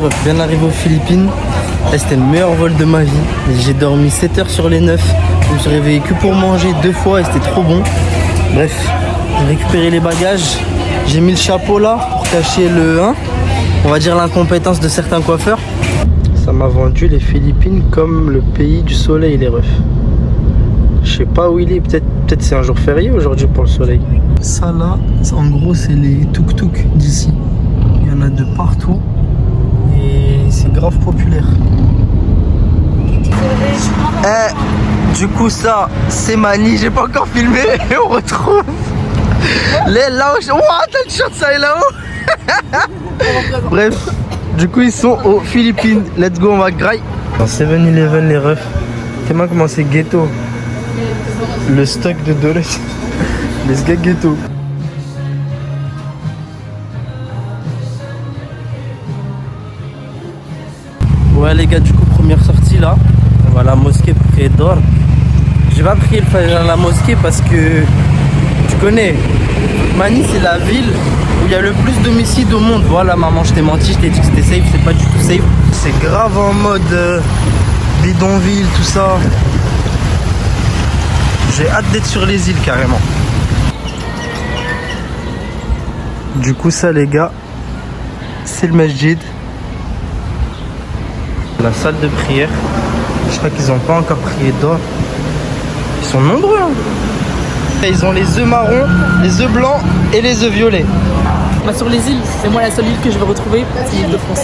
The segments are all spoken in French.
ref, bien arrivé aux Philippines. Là, c'était le meilleur vol de ma vie. J'ai dormi 7 heures sur les 9. Je me suis réveillé que pour manger 2 fois et c'était trop bon. Bref, j'ai récupéré les bagages. J'ai mis le chapeau là pour cacher on va dire l'incompétence de certains coiffeurs. Ça m'a vendu les Philippines comme le pays du soleil, les refs. Je sais pas où il est, peut-être c'est un jour férié aujourd'hui pour le soleil. Ça là, en gros c'est les tuk-tuk d'ici. Il y en a de partout et c'est grave populaire. Du coup ça, c'est Mani, j'ai pas encore filmé et on retrouve là-haut. Ouah, t'as le short ça est là-haut. Bref, du coup ils sont aux Philippines. Let's go, on va graille. Dans 7-Eleven les refs. T'es mal comment c'est ghetto. Le stock de dollars. Les gars ghetto. Ouais les gars, du coup première sortie là. On va à la mosquée pour prier d'or. J'ai pas prié le fajr à la mosquée parce que tu connais, Mani c'est la ville où il y a le plus d'homicides au monde. Voilà maman, je t'ai menti, je t'ai dit que c'était safe, c'est pas du tout safe. C'est grave en mode bidonville, tout ça. J'ai hâte d'être sur les îles carrément. Du coup ça les gars, c'est le masjid. La salle de prière. Je crois qu'ils n'ont pas encore prié d'or. Ils sont nombreux hein. Ils ont les œufs marrons, les œufs blancs et les œufs violets. Bah sur les îles, c'est moi la seule île que je veux retrouver, c'est l'île de France.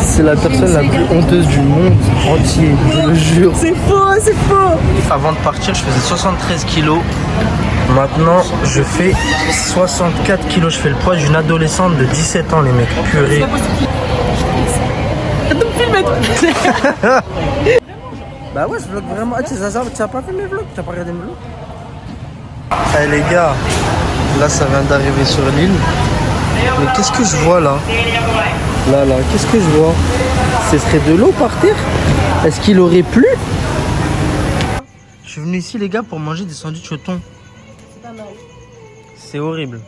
C'est la personne la plus honteuse du monde entier, je le jure. C'est faux, c'est faux. Avant de partir, je faisais 73 kilos. Maintenant, je fais 64 kilos. Je fais le poids d'une adolescente de 17 ans, les mecs. Purée. Bah ouais, je vlog vraiment. Ah, tu as pas fait mes vlogs? Tu as pas regardé mes vlogs? Eh les gars, là ça vient d'arriver sur l'île. Mais qu'est-ce que je vois là? Là, qu'est-ce que je vois? Ce serait de l'eau par terre? Est-ce qu'il aurait plu? Je suis venu ici les gars pour manger des sandwichs au thon. C'est horrible.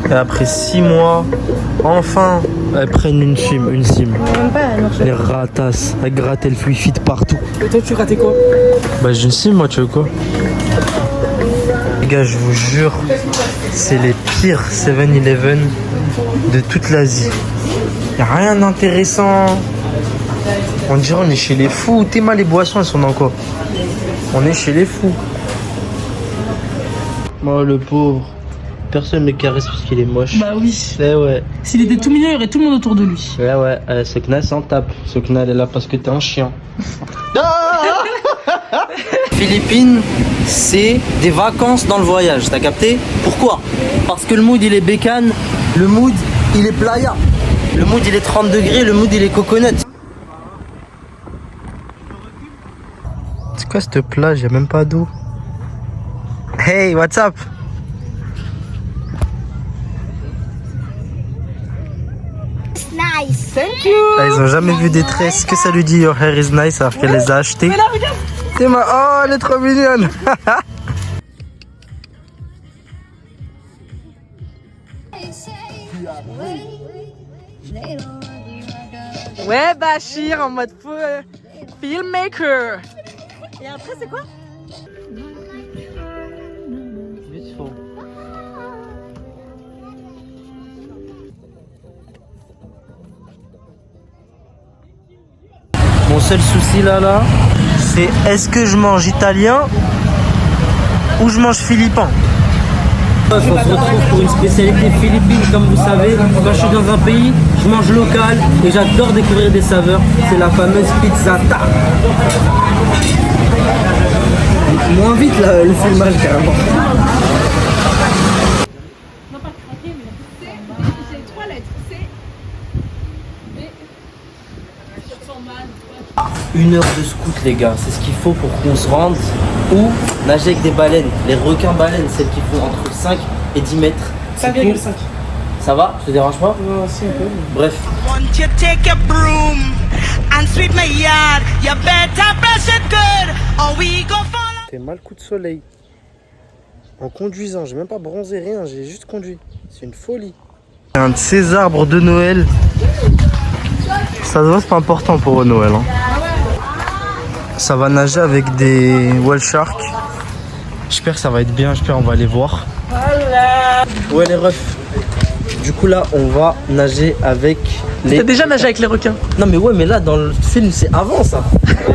Et après 6 mois, enfin, elles prennent une sim. Les ratasses, elles grattent le fluide fit partout. Et toi tu ratais quoi? Bah j'ai une sim, moi tu veux quoi? Les gars, je vous jure, c'est les pires 7-Eleven de toute l'Asie. Y'a rien d'intéressant. On dirait on est chez les fous. T'es mal, les boissons elles sont dans quoi? On est chez les fous. Oh le pauvre. Personne ne le caresse parce qu'il est moche. Bah oui. Eh ouais. S'il était tout mignon, il y aurait tout le monde autour de lui. Ouais, Sokna s'en tape. Sokna elle est là parce que t'es un chien. Philippines, c'est des vacances dans le voyage, t'as capté? Pourquoi? Parce que le mood il est bécane, le mood il est playa, le mood il est 30 degrés, le mood il est coconut. C'est quoi cette plage? Y'a même pas d'eau. Hey, what's up? Nice, thank you. Ah, ils ont jamais vu des tresses. Que ça lui dit your hair is nice alors qu'elle les a achetées? Mais là, regarde. Oh, elle est trop mignonne. Ouais, Bachir en mode filmmaker. Et après, c'est quoi? Mon seul souci là, c'est est-ce que je mange italien ou je mange philippin? On se retrouve pour une spécialité philippine, comme vous savez. Quand je suis dans un pays, je mange local et j'adore découvrir des saveurs. C'est la fameuse pizzata. Moins vite là, le filmage carrément. Une heure de scout les gars, c'est ce qu'il faut pour qu'on se rende ou nager avec des baleines. Les requins baleines, celles qui font entre 5 et 10 mètres. 5,5. Ça va? Ça te dérange pas? Non, si un peu. Bref. Fait mal coup de soleil. En conduisant, j'ai même pas bronzé, rien, j'ai juste conduit. C'est une folie. Un de ces arbres de Noël. Ça se voit, c'est pas important pour eux, Noël. Hein. Ça va nager avec des whale sharks. J'espère que ça va être bien, j'espère qu'on va aller voir. Voilà. Ouais les refs. Du coup là on va nager avec les... T'as déjà nagé avec les requins? Non mais ouais mais là dans le film c'est avant ça.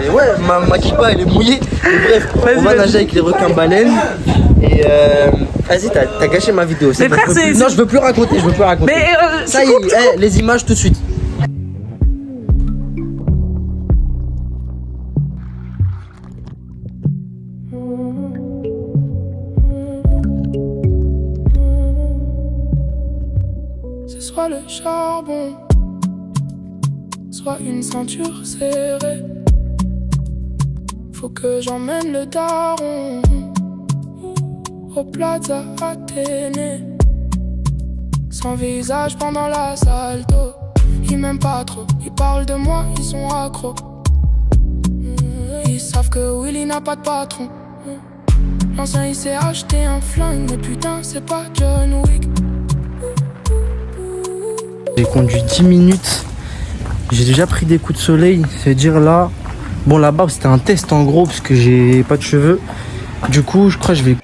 Et ouais ma kippa elle est mouillée. Et bref on va nager avec les requins baleines. Et vas-y t'as gâché ma vidéo. Mais frère c'est... Non je veux plus raconter, Mais ça y est, les images tout de suite. Soit le charbon, soit une ceinture serrée. Faut que j'emmène le daron au Plaza Athénée. Son visage pendant l'assalto, ils m'aiment pas trop, ils parlent de moi, ils sont accros. Ils savent que Willy n'a pas de patron. L'ancien il s'est acheté un flingue, mais putain c'est pas John Wick. J'ai conduit 10 minutes, j'ai déjà pris des coups de soleil, c'est dire là. Bon là-bas c'était un test en gros parce que j'ai pas de cheveux. Du coup je crois que je vais...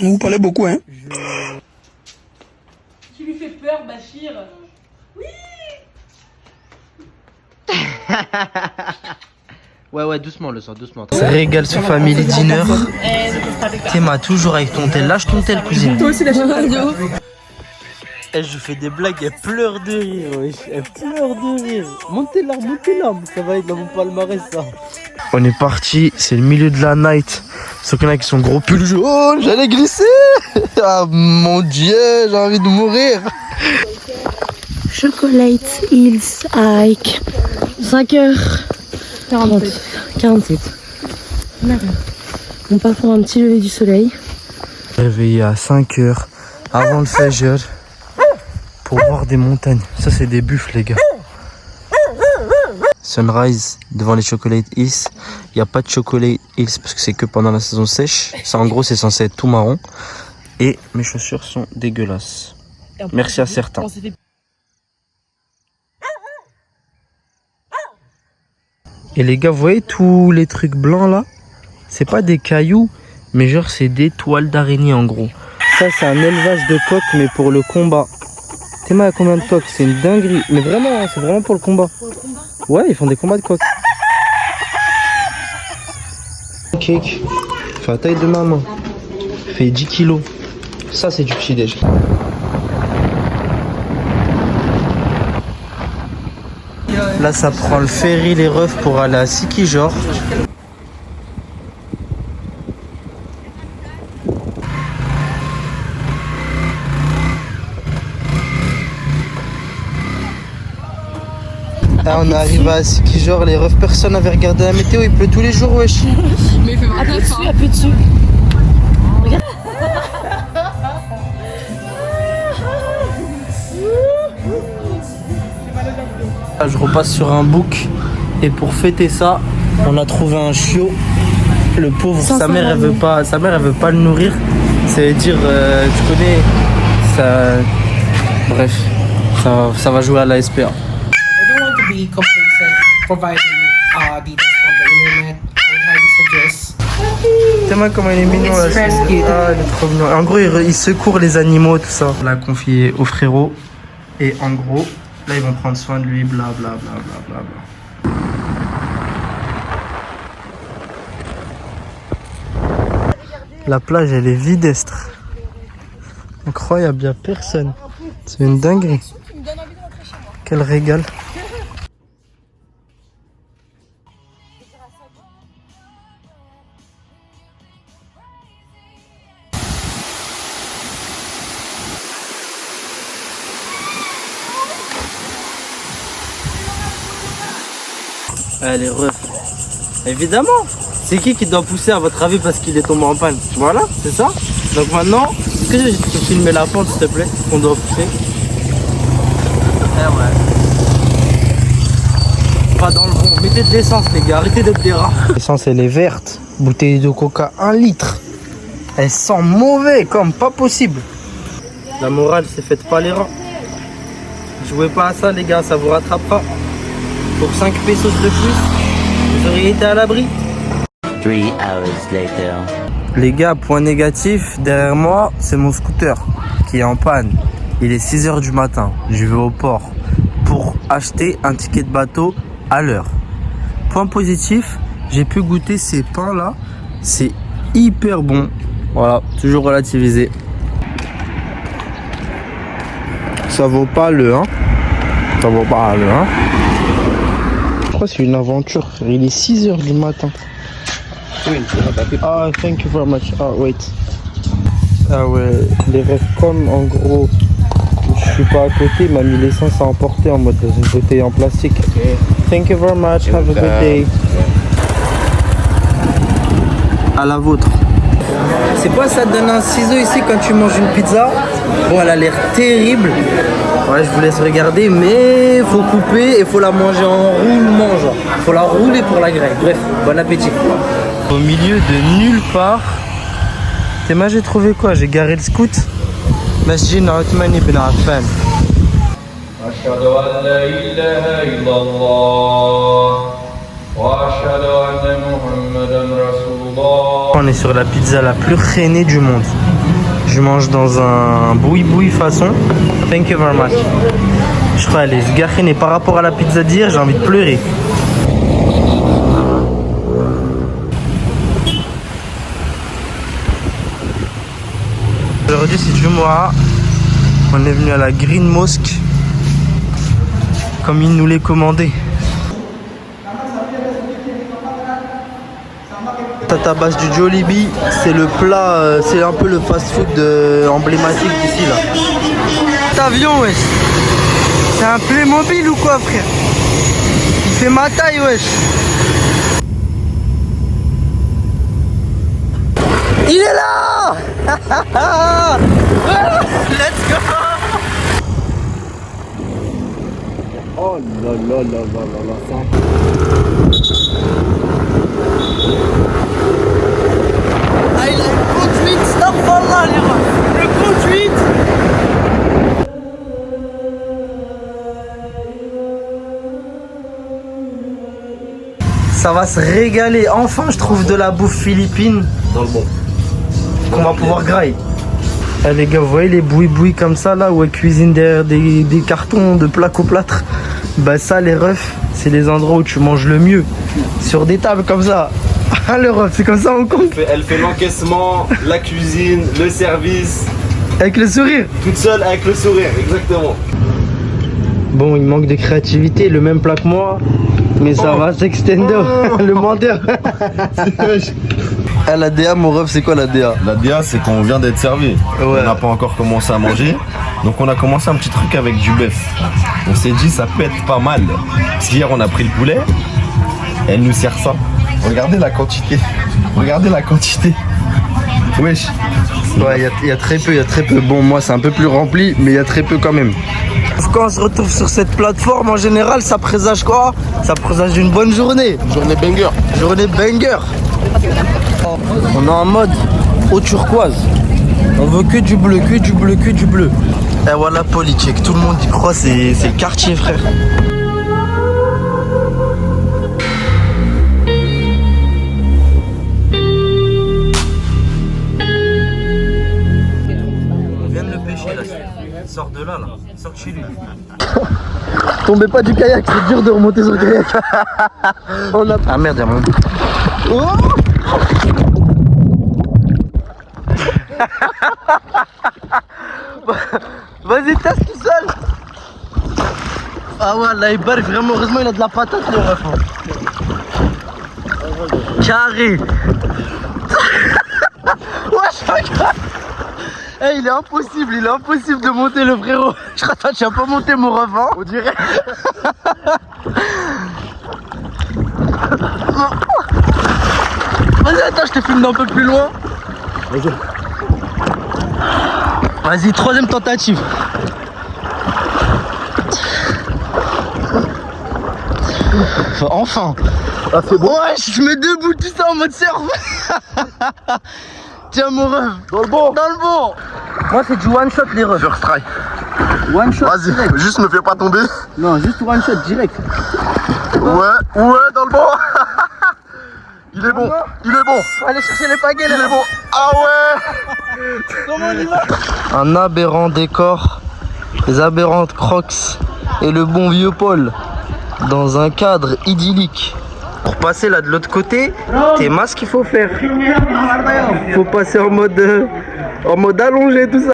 Vous parlez beaucoup hein. Tu lui fais peur Bachir? Oui. Ouais doucement le sang, doucement. Régal ce family dinner. Théma toujours avec ton tel, lâche ton tel cousine. Toi aussi lâche ton tel. Elle, je fais des blagues, elle pleure de rire, wesh. Elle pleure de rire. Montez l'arme, ça va être dans mon palmarès ça. On est parti, c'est le milieu de la night. Sauf qu'il y en a qui sont gros pulls jaunes. Oh, j'allais glisser. Ah mon dieu, j'ai envie de mourir. Chocolate Hills Hike. 5h47. On part pour un petit lever du soleil. Réveillé à 5h avant le fajr. Pour voir des montagnes. Ça c'est des buffles les gars. Sunrise devant les Chocolate Hills. Il n'y a pas de Chocolate Hills parce que c'est que pendant la saison sèche. Ça en gros c'est censé être tout marron. Et mes chaussures sont dégueulasses. Merci à certains. Et les gars, vous voyez tous les trucs blancs là? C'est pas des cailloux, mais genre c'est des toiles d'araignée en gros. Ça c'est un élevage de coqs mais pour le combat. Théma a combien de coqs? C'est une dinguerie. Mais vraiment, hein, c'est vraiment pour le combat. Ouais, ils font des combats de coqs. Cake. Fait la taille de ma main. Fait 10 kilos. Ça, c'est du petit déj. Là, ça prend le ferry, les refs pour aller à Sikijor. Là on est arrivé à Sikijor, les refs, personne n'avait regardé la météo, il pleut tous les jours wesh. Mais il fait Appuie dessus, appuie dessus. Regarde. Là, je repasse sur un bouc et pour fêter ça, on a trouvé un chiot. Le pauvre, sa mère elle veut pas le nourrir. Ça veut dire, tu connais, ça, bref, ça va jouer à la SPA. Be complacent, providing details from the internet. I would highly suggest. Tellement comment il est mignon là. Ah, il est trop mignon. En gros, il secourt les animaux, tout ça. On l'a confié au frérot. Et en gros, là, ils vont prendre soin de lui, bla bla bla bla bla bla. La plage, elle est videstre. Incroyable, il n'y a personne. C'est une dinguerie. Quel régal. Les refs. Évidemment. C'est qui doit pousser à votre avis parce qu'il est tombé en panne? Voilà, c'est ça. Donc maintenant, est-ce que je peux filmer la pente s'il te plaît qu'on doit pousser? Ouais. Pas dans le bon. Mettez de l'essence les gars, arrêtez d'être des rats. L'essence elle est verte. Bouteille de coca 1 litre. Elle sent mauvais comme pas possible. La morale, c'est faites pas les rangs. Jouez pas à ça les gars, ça vous rattrapera. Pour 5 pesos de plus, vous auriez été à l'abri. 3 hours later. Les gars, point négatif, derrière moi, c'est mon scooter qui est en panne. Il est 6h du matin, je vais au port pour acheter un ticket de bateau à l'heure. Point positif, j'ai pu goûter ces pains là, c'est hyper bon. Voilà, toujours relativisé. Ça vaut pas le 1. Ça vaut pas le 1. Je crois que c'est une aventure. Il est 6h du matin. Ah, thank you very much. Ah, wait. Ah ouais, les rêves comme en gros, je suis pas à côté, il m'a mis l'essence à emporter en mode dans une bouteille en plastique. Thank you very much. Have a good day. À la vôtre. C'est quoi ça te donne un ciseau ici quand tu manges une pizza? Bon, elle a l'air terrible. Ouais, je vous laisse regarder, mais faut couper et faut la manger en roulement, genre. Faut la rouler pour la graille. Bref, bon appétit. Au milieu de nulle part. T'es moi j'ai trouvé quoi? J'ai garé le scoot. Masjid Othman ibn Affan. أشهد أن لا إله إلا الله وأشهد أن محمدا رسول الله. On est sur la pizza la plus rainée du monde. Je mange dans un boui-boui façon. Thank you very much. Je crois elle est sgarine par rapport à la pizza d'hier, j'ai envie de pleurer. Aujourd'hui c'est Jumu'ah. On est venu à la Green Mosque comme il nous l'est commandé. Tatabas du Jollibee, c'est le plat, c'est un peu le fast-food emblématique d'ici là. Cet avion, wesh, c'est un Playmobil ou quoi, frère? Il fait ma taille, wesh. Il est là. Let's go. Oh là là là là là là, ça. Ah, il a le conduite, stop là, les gars. Le conduite. Ça va se régaler. Enfin, je trouve de la bouffe philippine dans le bon. Qu'on va pouvoir grailler. Ah, les gars, vous voyez les boui-boui comme ça là où elles cuisinent derrière des cartons de plaques au plâtre. Bah ça les refs, c'est les endroits où tu manges le mieux. Sur des tables comme ça. Ah le ref, c'est comme ça on compte. Elle fait l'encaissement, la cuisine, le service. Avec le sourire. Toute seule avec le sourire, exactement. Bon, il manque de créativité, le même plat que moi. Mais ça va, c'est extendo. Le menteur. Ah, la DA, mon ref, c'est quoi la DA? La DA, c'est qu'on vient d'être servi. Ouais. On n'a pas encore commencé à manger. Donc on a commencé un petit truc avec du bœuf. On s'est dit ça pète pas mal. Parce qu'hier on a pris le poulet. Elle nous sert ça. Regardez la quantité. Regardez la quantité. Wesh. Ouais, il y a très peu. Bon, moi c'est un peu plus rempli, mais il y a très peu quand même. Quand on se retrouve sur cette plateforme, en général, ça présage quoi? Ça présage une bonne journée. Journée banger. Journée banger. On est en mode eau turquoise. On veut que du bleu, que du bleu, que du bleu. Et voilà Polycheck, tout le monde y croit, c'est le quartier, frère. On vient de le pêcher là. Sors de là, sors de chez lui. Tombez pas du kayak, c'est dur de remonter sur le kayak. On a... Ah merde, il y a mon... Oh vas-y, teste tout seul. Ah ouais, là il barre vraiment, heureusement il a de la patate le ref. Carré. Wesh, regarde. Hey, il est impossible de monter le frérot. Je crois que tu vas pas monter mon ref, hein, on dirait. Vas-y, attends, je te filme d'un peu plus loin. Vas-y. Vas-y, troisième tentative. Enfin. Ah, c'est bon. Ouais, je mets debout tout ça en mode surf. Tiens mon ref. Dans le bon. Dans le bon. Moi c'est du one shot les refs. First try. One shot. Vas-y, direct. juste me fais pas tomber. Non, juste one shot direct. Ouais, dans le bon. Il est bon, il est bon. Allez chercher les pagaies Il est bon. Ah ouais. Comment on y va? Un aberrant décor, les aberrantes crocs et le bon vieux Paul dans un cadre idyllique. Pour passer là de l'autre côté, t'es masque qu'il faut faire. Faut passer en mode allongé tout ça.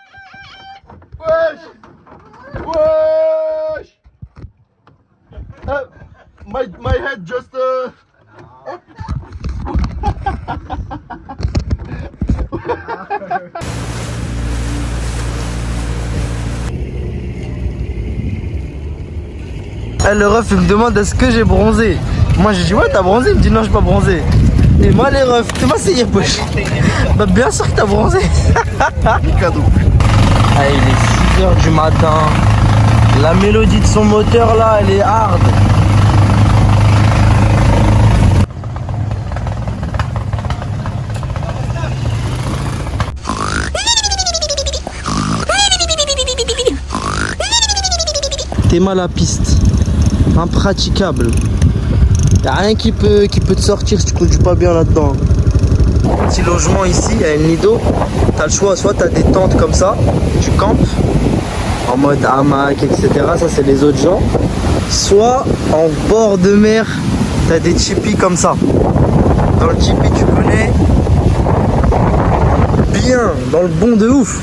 Wesh. My head just Le ref il me demande est-ce que j'ai bronzé. Moi j'ai dit ouais t'as bronzé, il me dit non j'ai pas bronzé. Et moi les refs, t'es massé poche. Bah bien sûr que t'as bronzé. cadeau. Ah, il est 6h du matin. La mélodie de son moteur là elle est hard. T'es mal à la piste, impraticable. Y'a rien qui peut te sortir si tu conduis pas bien là-dedans. Petit logement ici, il y a une Lido. T'as le choix, soit t'as des tentes comme ça, tu campes en mode hamac, etc. Ça c'est les autres gens. Soit en bord de mer, t'as des tipis comme ça. Dans le tipi tu connais bien, dans le bon de ouf.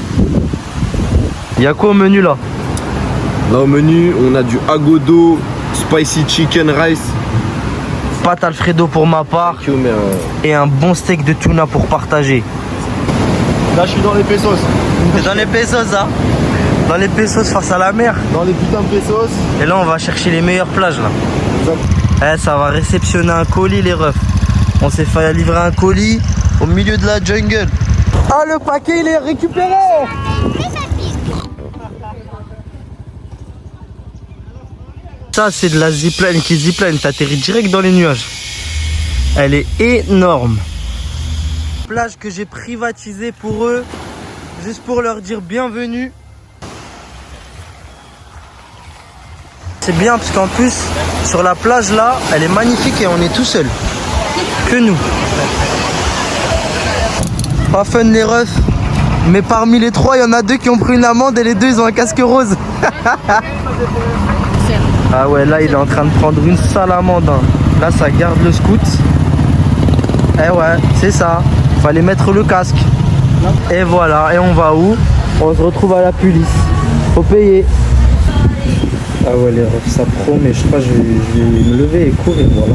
Il y a quoi au menu là? Là au menu, on a du agodo, spicy chicken rice. Pâte Alfredo pour ma part et un bon steak de tuna pour partager. Là je suis dans les pesos. T'es dans les pesos hein? Dans les pesos face à la mer. Dans les putains de pesos. Et là on va chercher les meilleures plages là. Eh, ça va réceptionner un colis les refs. On s'est fait livrer un colis au milieu de la jungle. Ah le paquet il est récupéré. Ça c'est de la zipline qui zipline, t'atterris direct dans les nuages. Elle est énorme. Plage que j'ai privatisée pour eux, juste pour leur dire bienvenue. C'est bien parce qu'en plus, sur la plage là, elle est magnifique et on est tout seul. Que nous. Pas fun les refs, mais parmi les trois, il y en a deux qui ont pris une amende et les deux ils ont un casque rose. Ah ouais, là il est en train de prendre une sale amende. Hein. Là ça garde le scoot. Eh ouais, c'est ça. Fallait mettre le casque. Et voilà, et on va où? On se retrouve à la police. Faut payer. Ah ouais les refs, ça promet. Je crois que je vais me lever et courir, voilà.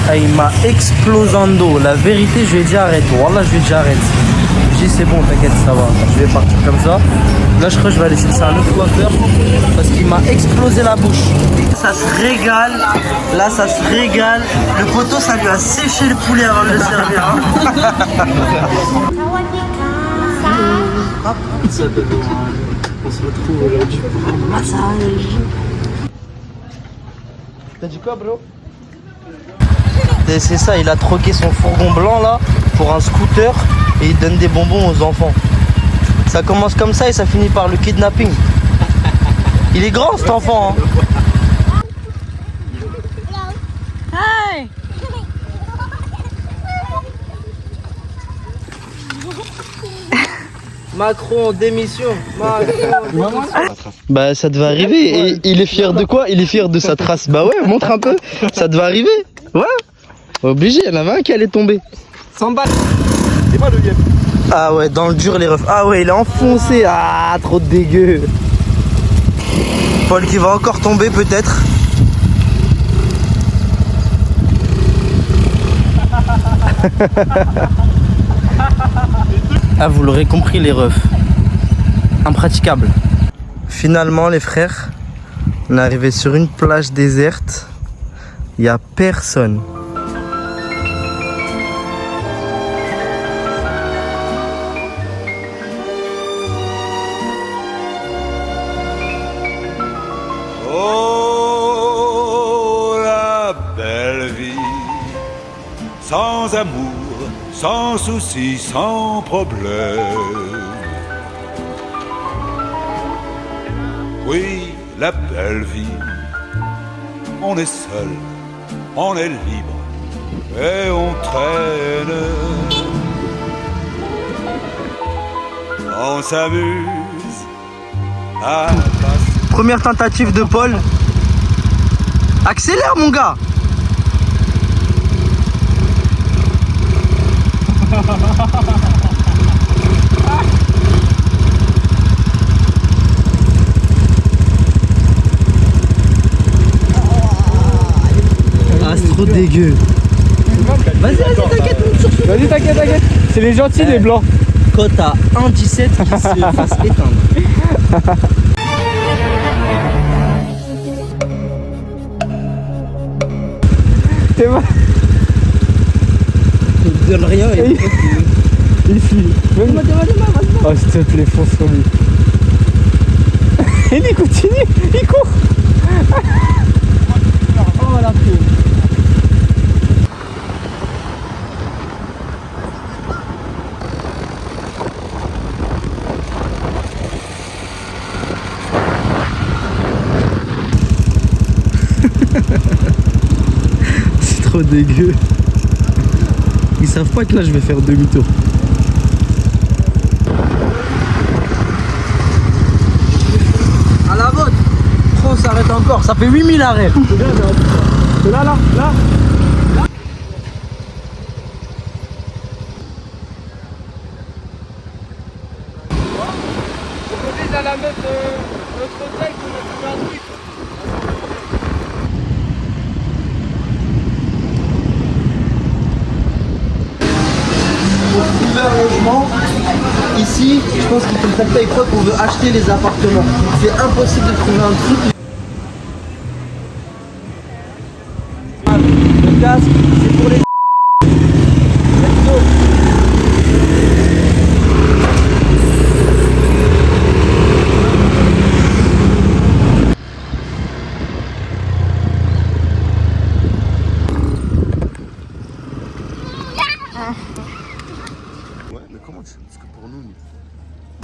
Ah, il m'a explosando. La vérité, je lui ai dit arrête. Wallah, je lui ai dit arrête. Je dis c'est bon, t'inquiète, ça va. Je vais partir comme ça. Là, je crois que je vais aller chercher un autre coiffeur parce qu'il m'a explosé la bouche. Ça se régale. Là, ça se régale. Le poteau, ça lui a séché le poulet avant de le servir. Hein. On se retrouve aujourd'hui pour un massage. T'as dit quoi, bro? C'est ça, il a troqué son fourgon blanc là pour un scooter et il donne des bonbons aux enfants. Ça commence comme ça et ça finit par le kidnapping. Il est grand cet enfant. Hein. Hi. Macron en démission. Macron. Bah ça devait arriver. Et il est fier de quoi? Il est fier de sa trace. Bah ouais, montre un peu. Ça devait arriver. Ouais. Obligé, il y en avait un qui allait tomber. 100 balles. C'est pas le game. Ah ouais, dans le dur les refs. Ah ouais, il est enfoncé. Ah, trop dégueu. Paul qui va encore tomber peut-être. Ah, vous l'aurez compris les refs. Impraticable. Finalement les frères, on est arrivé sur une plage déserte. Il n'y a personne. Oh, la belle vie, sans amour, sans souci, sans problème. Oui, la belle vie, on est seul, on est libre et on traîne. On s'amuse à passer. Première tentative de Paul. Accélère mon gars. Ah, c'est trop dégueu. Vas-y, t'inquiète. Vas-y, t'inquiète. C'est les gentils, les blancs. Quand t'as 1,17 qui se fasse éteindre. T'es mal. Il donne rien. Ici. Oh, s'il te plaît, fonce sur lui. Et il continue, il court. Oh la pauvre. C'est trop dégueu. Ils savent pas que là je vais faire demi-tour. À la vôtre. On s'arrête encore, ça fait 8000 arrêts. C'est là. On à la mettre notre hôtel pour nous trouver un truc. Pour trouver un logement, ici, je pense qu'il faut le taper avec quoi qu'on veut acheter les appartements. C'est impossible de trouver un truc. Le casque, c'est pour les...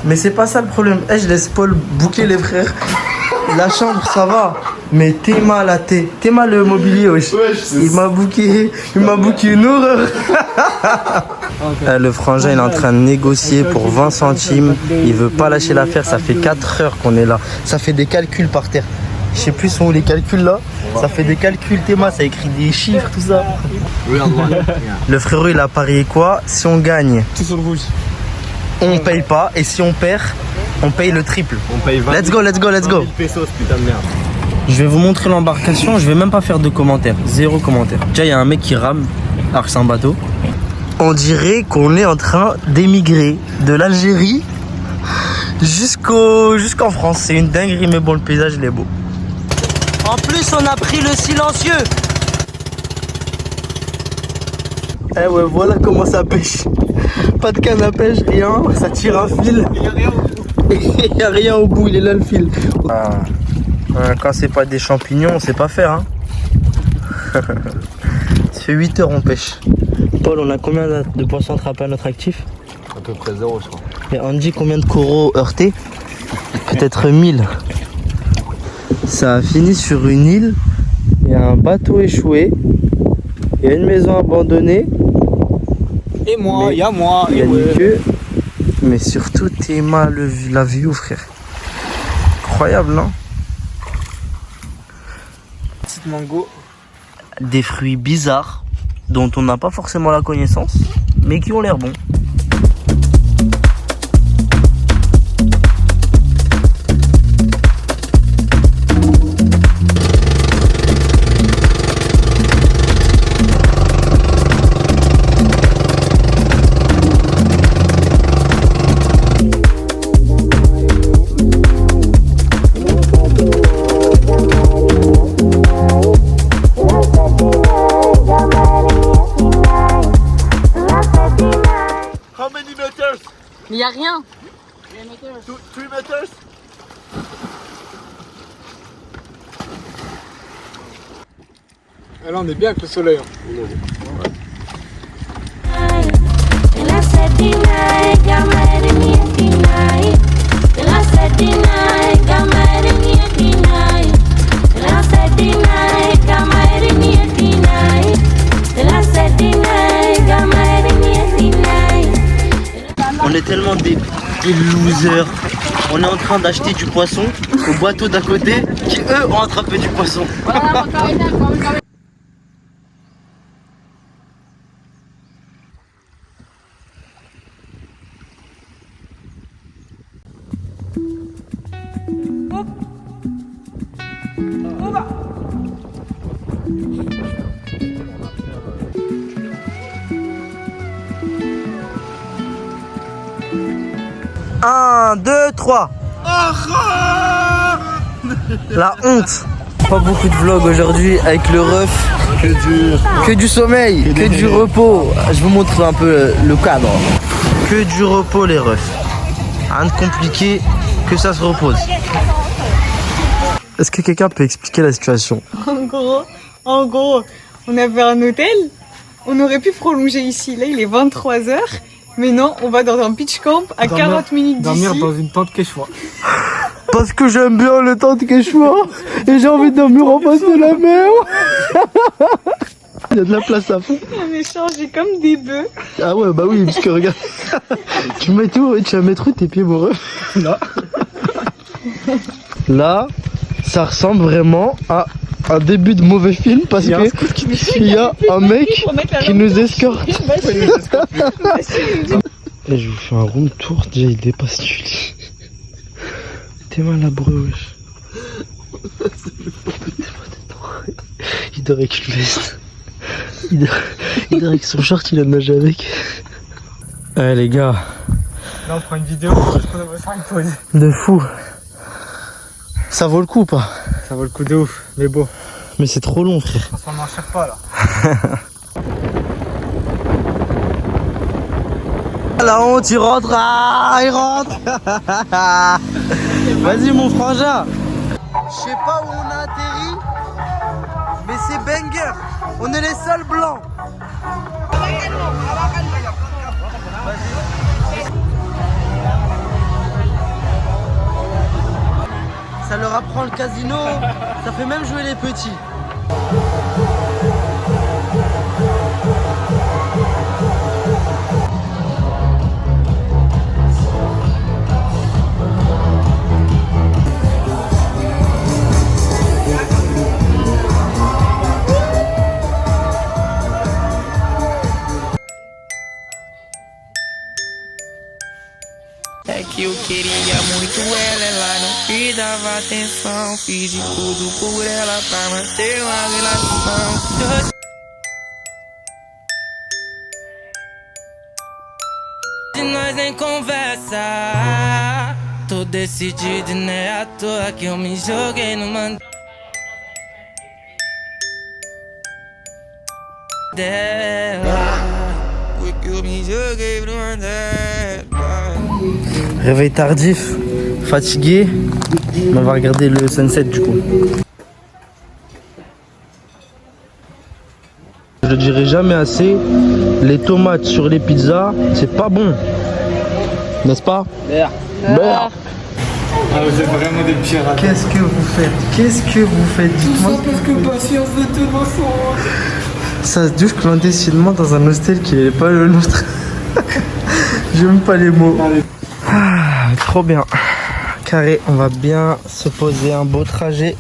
Mais c'est pas ça le problème. Eh, je laisse Paul bouquer les frères. La chambre, ça va. Mais Théma, là, Théma le mobilier, wesh. Il m'a bouqué une horreur. Le frangin, il est en train de négocier pour 20 centimes. Il veut pas lâcher l'affaire. Ça fait 4 heures qu'on est là. Ça fait des calculs par terre. Je sais plus sont où les calculs là. Ça fait des calculs, Théma, ça écrit des chiffres, tout ça. Le frérot, il a parié quoi? Si on gagne, Tout sur le rouge. on paye pas, et si on perd, on paye le triple. On paye 20 Let's go. 000 pesos, putain de merde. Je vais vous montrer l'embarcation, je vais même pas faire de commentaires, 0 commentaire. Déjà il y a un mec qui rame, alors c'est un bateau. On dirait qu'on est en train d'émigrer de l'Algérie jusqu'en France. C'est une dinguerie, mais bon, le paysage il est beau. En plus on a pris le silencieux. Eh ouais, voilà comment ça pêche. Pas de canne à pêche, rien, ça tire un fil. Il n'y a rien au bout, il est là le fil. Quand c'est pas des champignons, on sait pas faire. Hein. Ça fait 8 heures on pêche. Paul, on a combien de poissons attrapés à notre actif? À peu près 0, je crois. Et Andy, combien de coraux heurtés? Peut-être 1000. Ça a fini sur une île. Il y a un bateau échoué. Il y a une maison abandonnée. Et moi, il y a moi. Il y a une queue. Mais surtout, Théma, la view, frère. Incroyable, non? Petite mango. Des fruits bizarres dont on n'a pas forcément la connaissance, mais qui ont l'air bons. Mais y a rien. 3 meters. Ah là, on est bien avec le soleil. Hein. On est tellement des losers. On est en train d'acheter du poisson au bateau d'à côté qui eux ont attrapé du poisson. Un, deux, trois. La honte. Pas beaucoup de vlogs aujourd'hui avec le ref. Que du sommeil, que du repos. Je vous montre un peu le cadre. Que du repos les refs. Rien de compliqué, que ça se repose. Est-ce que quelqu'un peut expliquer la situation? En gros, on avait un hôtel. On aurait pu prolonger ici. Là, il est 23h. Mais non, on va dans un beach camp à 40 minutes d'ici. Dormir dans une tente quechua. Parce que j'aime bien le temps de Quechua et j'ai envie de dormir en face de la mer. Il y a de la place à fond. On est changé comme des bœufs. Ah ouais, bah oui, parce que regarde. Tu mets tout, tu vas mettre où tes pieds, mon ref? Là. Là, ça ressemble vraiment à un début de mauvais film parce que il y a un mec qui nous escorte. Et je vous fais un room tour, déjà il dépasse du lit. T'es malabreux, wesh. Il dort avec une veste. Il dort avec son short, il a nagé avec. Eh les gars. Là on prend une vidéo, je prends votre iPhone. De fou. Ça vaut le coup ou pas? Ça vaut le coup de ouf, mais bon. Mais c'est trop long, frère. On s'en enchère pas là. La honte, il rentre. Ah, il rentre. Vas-y, mon frangin. Je sais pas où on a atterri, mais c'est banger. On est les seuls blancs. Ça leur apprend le casino, ça fait même jouer les petits. É que eu queria muito ela, ela não me dava atenção. Fiz de tudo por ela pra manter uma relação. De nós nem conversa. Tô decidido e não é à toa que eu me joguei no mano dela. Porque eu me joguei pro mano dela. Réveil tardif, fatigué, on va regarder le sunset du coup. Je le dirai jamais assez, les tomates sur les pizzas, c'est pas bon. N'est-ce pas? Beurre. Ah, vous êtes vraiment des pirates. Qu'est-ce que vous faites? Qu'est-ce que vous faites? Dites-moi. Parce que patience de tout le monde. Ça se douche clandestinement dans un hostel qui n'est pas le nôtre. J'aime pas les mots. Ah, trop bien. Carré, on va bien se poser un beau trajet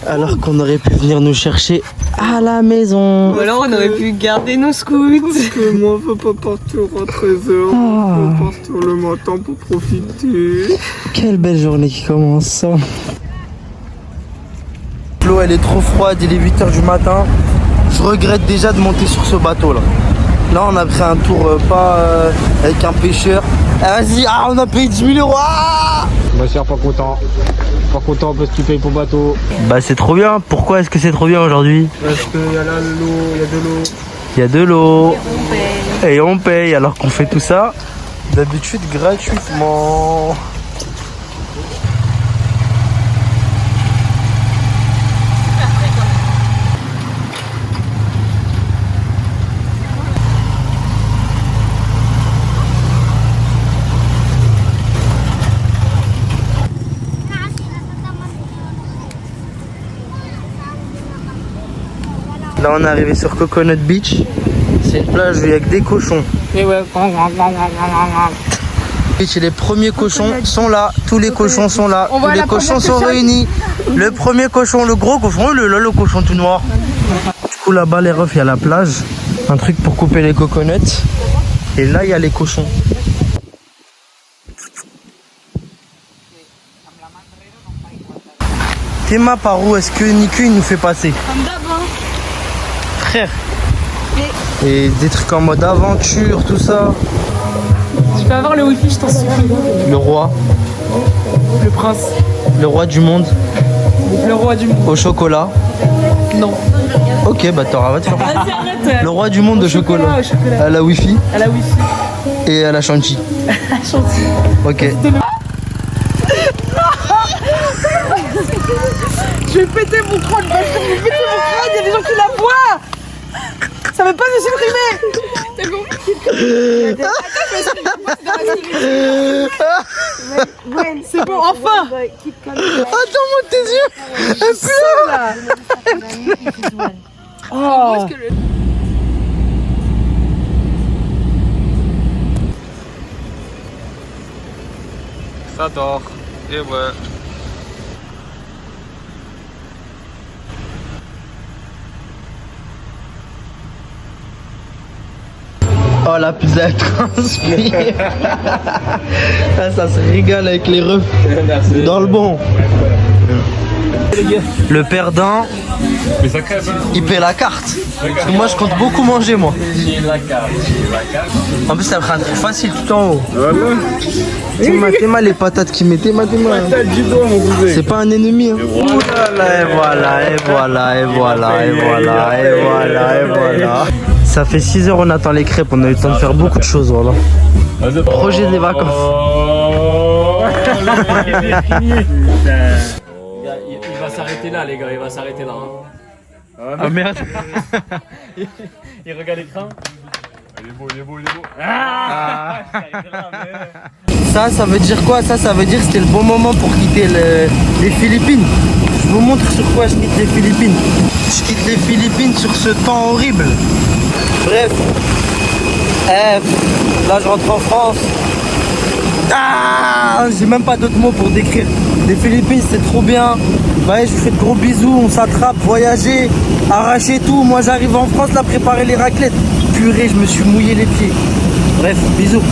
alors qu'on aurait pu venir nous chercher à la maison. Ou alors on aurait pu garder nos scouts. Parce que moi on peut pas partir à 13h, on peut partir le matin pour profiter. Quelle belle journée qui commence. L'eau elle est trop froide, il est 8h du matin. Je regrette déjà de monter sur ce bateau là. Là on a pris un tour avec un pêcheur. Ah, vas-y, on a payé 10 000 €. Ah Bah c'est pas content. Pas content parce que tu payes pour bateau. bah c'est trop bien. Pourquoi est-ce que c'est trop bien aujourd'hui? Parce qu'il y a là l'eau, il y a de l'eau. Il y a de l'eau. Et on paye alors qu'on fait tout ça d'habitude gratuitement. Là, on est arrivé sur Coconut Beach. C'est une plage où il y a que des cochons. Et ouais. Et les premiers cochons sont là. Tous les cochons sont là. On Tous voit les la cochons première sont personne. réunis. Le premier cochon, le gros cochon. Oh, le cochon tout noir. Du coup, là-bas, les refs, il y a la plage. Un truc pour couper les coconuts. Et là, il y a les cochons. Théma, par où est-ce que Niku il nous fait passer? Comme d'avant. Frère. Et des trucs en mode aventure, tout ça. Tu peux avoir le wifi, je t'en supplie. Le roi. Le prince. Le roi du monde. Le roi du monde. Au chocolat. Non. Ok, bah t'auras, va te faire. Vas-y, arrête. Le roi du monde de chocolat. Au chocolat. À la wifi À la wifi. et à la chantilly. Chantilly. Ok. Je vais péter mon crâne, je vais péter mon crâne, il y a des gens qui la voient. Ça veut pas se supprimer. T'as compris? C'est bon, enfin. Attends-moi tes yeux. Elle pleure. Oh. Ça dort. Et ouais. Oh la pizza elle transpire. Ah, ça se régale avec les refs. Dans le bon. Le perdant, il paie la carte. Parce que moi je compte beaucoup manger moi. En plus ça me prend un truc facile tout en haut. Théma les patates qu'il met. Théma. C'est pas un ennemi. Hein. Et voilà. Ça fait 6 heures on attend les crêpes. On a eu le temps de faire beaucoup de choses. Voilà. Projet des vacances. Il va s'arrêter là, les gars, il va s'arrêter là. Hein. Ah merde. Il regarde l'écran. Il est beau. Ça veut dire quoi? Ça veut dire que c'était le bon moment pour quitter les Philippines. Je vous montre sur quoi je quitte les Philippines. Je quitte les Philippines sur ce temps horrible. Bref. Là je rentre en France. J'ai même pas d'autres mots pour décrire. Les Philippines c'est trop bien. Ouais, je vous fais de gros bisous, on s'attrape, voyager, arracher tout. Moi j'arrive en France là préparer les raclettes. Purée, je me suis mouillé les pieds. Bref, bisous.